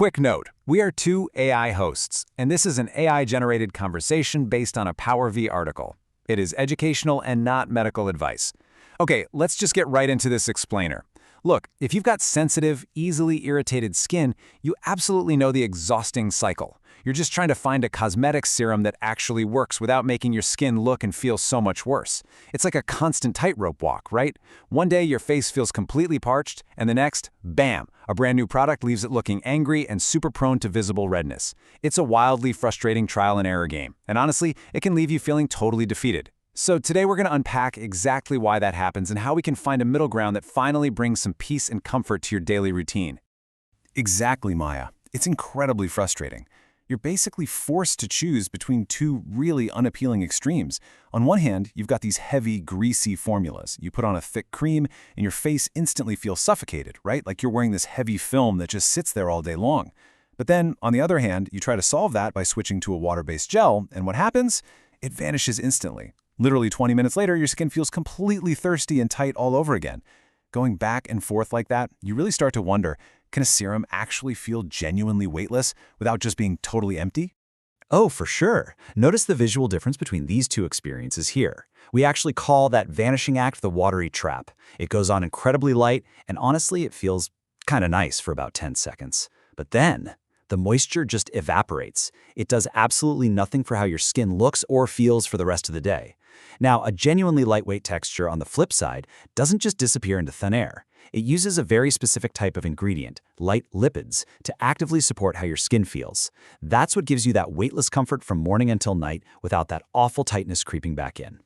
Quick note, we are two AI hosts, and this is an AI-generated conversation based on a PowerV article. It is educational and not medical advice. Okay, let's just get right into this explainer. Look, if you've got sensitive, easily irritated skin, you absolutely know the exhausting cycle. You're just trying to find a cosmetic serum that actually works without making your skin look and feel so much worse. It's like a constant tightrope walk, right? One day your face feels completely parched, and the next, bam, a brand new product leaves it looking angry and super prone to visible redness. It's a wildly frustrating trial and error game, and honestly, it can leave you feeling totally defeated. So today we're going to unpack exactly why that happens and how we can find a middle ground that finally brings some peace and comfort to your daily routine. Exactly, Maya. It's incredibly frustrating. You're basically forced to choose between two really unappealing extremes. On one hand, you've got these heavy, greasy formulas. You put on a thick cream, and your face instantly feels suffocated, right? Like you're wearing this heavy film that just sits there all day long. But then, on the other hand, you try to solve that by switching to a water-based gel, and what happens? It vanishes instantly. Literally 20 minutes later, your skin feels completely thirsty and tight all over again. Going back and forth like that, you really start to wonder, can a serum actually feel genuinely weightless without just being totally empty? Oh, for sure. Notice the visual difference between these two experiences here. We actually call that vanishing act the watery trap. It goes on incredibly light, and honestly, it feels kind of nice for about 10 seconds. But then, the moisture just evaporates. It does absolutely nothing for how your skin looks or feels for the rest of the day. Now, a genuinely lightweight texture, on the flip side, doesn't just disappear into thin air. It uses a very specific type of ingredient, light lipids, to actively support how your skin feels. That's what gives you that weightless comfort from morning until night without that awful tightness creeping back in.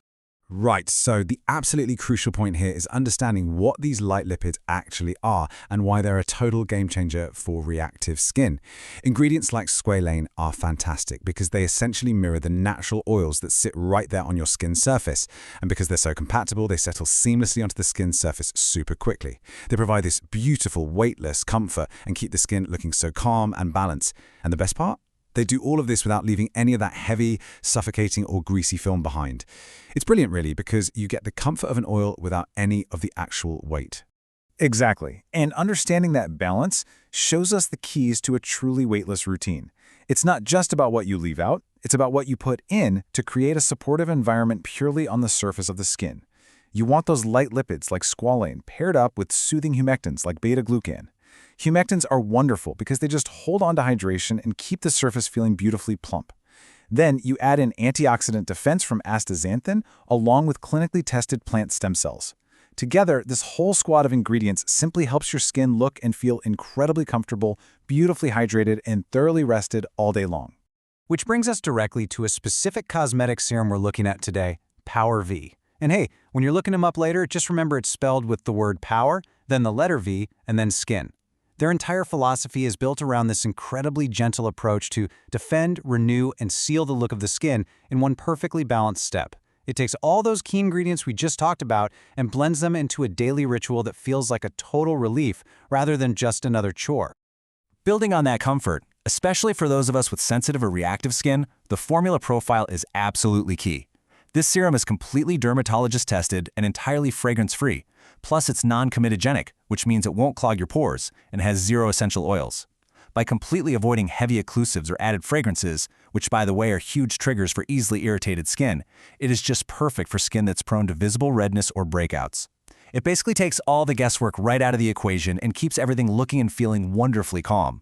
Right, so the absolutely crucial point here is understanding what these light lipids actually are and why they're a total game changer for reactive skin. Ingredients like squalane are fantastic because they essentially mirror the natural oils that sit right there on your skin surface. And because they're so compatible, they settle seamlessly onto the skin surface super quickly. They provide this beautiful, weightless comfort and keep the skin looking so calm and balanced. And the best part? They do all of this without leaving any of that heavy, suffocating, or greasy film behind. It's brilliant, really, because you get the comfort of an oil without any of the actual weight. Exactly. And understanding that balance shows us the keys to a truly weightless routine. It's not just about what you leave out, it's about what you put in to create a supportive environment purely on the surface of the skin. You want those light lipids like squalane paired up with soothing humectants like beta-glucan. Humectants are wonderful because they just hold on to hydration and keep the surface feeling beautifully plump. Then you add in antioxidant defense from astaxanthin along with clinically tested plant stem cells. Together, this whole squad of ingredients simply helps your skin look and feel incredibly comfortable, beautifully hydrated, and thoroughly rested all day long. Which brings us directly to a specific cosmetic serum we're looking at today, PowerV. And hey, when you're looking them up later, just remember it's spelled with the word power, then the letter V, and then skin. Their entire philosophy is built around this incredibly gentle approach to defend, renew, and seal the look of the skin in one perfectly balanced step. It takes all those key ingredients we just talked about and blends them into a daily ritual that feels like a total relief rather than just another chore. Building on that comfort, especially for those of us with sensitive or reactive skin, the formula profile is absolutely key. This serum is completely dermatologist-tested and entirely fragrance-free. Plus, it's non-comedogenic, which means it won't clog your pores and has zero essential oils. By completely avoiding heavy occlusives or added fragrances, which by the way are huge triggers for easily irritated skin, it is just perfect for skin that's prone to visible redness or breakouts. It basically takes all the guesswork right out of the equation and keeps everything looking and feeling wonderfully calm.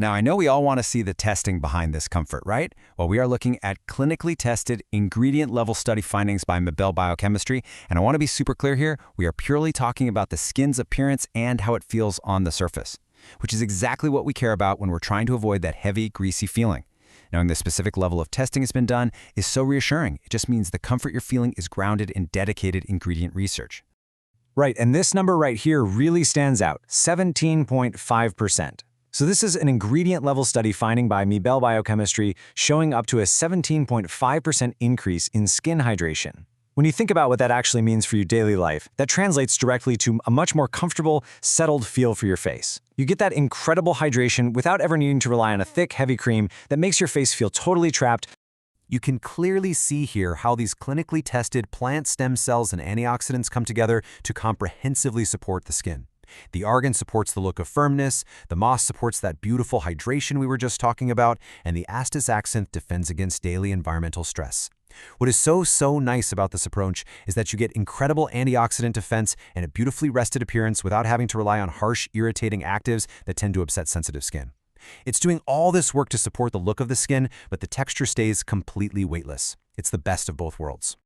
Now, I know we all want to see the testing behind this comfort, right? Well, we are looking at clinically tested ingredient-level study findings by Mibel Biochemistry, and I want to be super clear here, we are purely talking about the skin's appearance and how it feels on the surface, which is exactly what we care about when we're trying to avoid that heavy, greasy feeling. Knowing the specific level of testing has been done is so reassuring. It just means the comfort you're feeling is grounded in dedicated ingredient research. Right, and this number right here really stands out, 17.5%. So this is an ingredient-level study finding by Mibel Biochemistry showing up to a 17.5% increase in skin hydration. When you think about what that actually means for your daily life, that translates directly to a much more comfortable, settled feel for your face. You get that incredible hydration without ever needing to rely on a thick, heavy cream that makes your face feel totally trapped. You can clearly see here how these clinically tested plant stem cells and antioxidants come together to comprehensively support the skin. The argan supports the look of firmness, the moss supports that beautiful hydration we were just talking about, and the astaxanthin defends against daily environmental stress. What is so nice about this approach is that you get incredible antioxidant defense and a beautifully rested appearance without having to rely on harsh, irritating actives that tend to upset sensitive skin. It's doing all this work to support the look of the skin, but the texture stays completely weightless. It's the best of both worlds.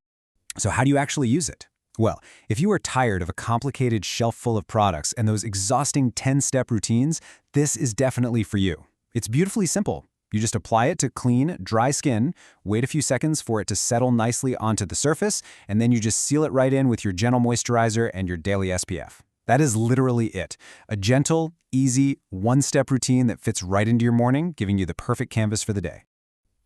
So how do you actually use it? Well, if you are tired of a complicated shelf full of products and those exhausting 10-step routines, this is definitely for you. It's beautifully simple. You just apply it to clean, dry skin, wait a few seconds for it to settle nicely onto the surface, and then you just seal it right in with your gentle moisturizer and your daily SPF. That is literally it. A gentle, easy, one-step routine that fits right into your morning, giving you the perfect canvas for the day.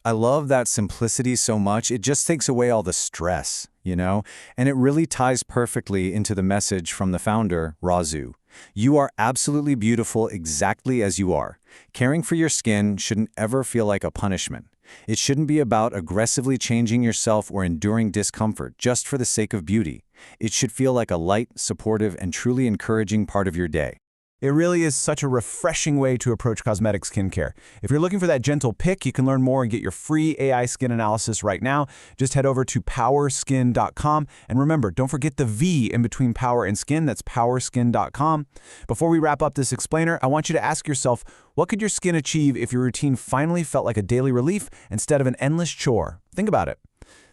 I love that simplicity so much. It just takes away all the stress, and it really ties perfectly into the message from the founder, Razu. You are absolutely beautiful exactly as you are. Caring for your skin shouldn't ever feel like a punishment. It shouldn't be about aggressively changing yourself or enduring discomfort just for the sake of beauty. It should feel like a light, supportive, and truly encouraging part of your day. It really is such a refreshing way to approach cosmetic skincare. If you're looking for that gentle pick, you can learn more and get your free AI skin analysis right now. Just head over to powerskin.com. And remember, don't forget the V in between power and skin. That's powerskin.com. Before we wrap up this explainer, I want you to ask yourself, what could your skin achieve if your routine finally felt like a daily relief instead of an endless chore? Think about it.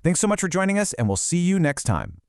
Thanks so much for joining us, and we'll see you next time.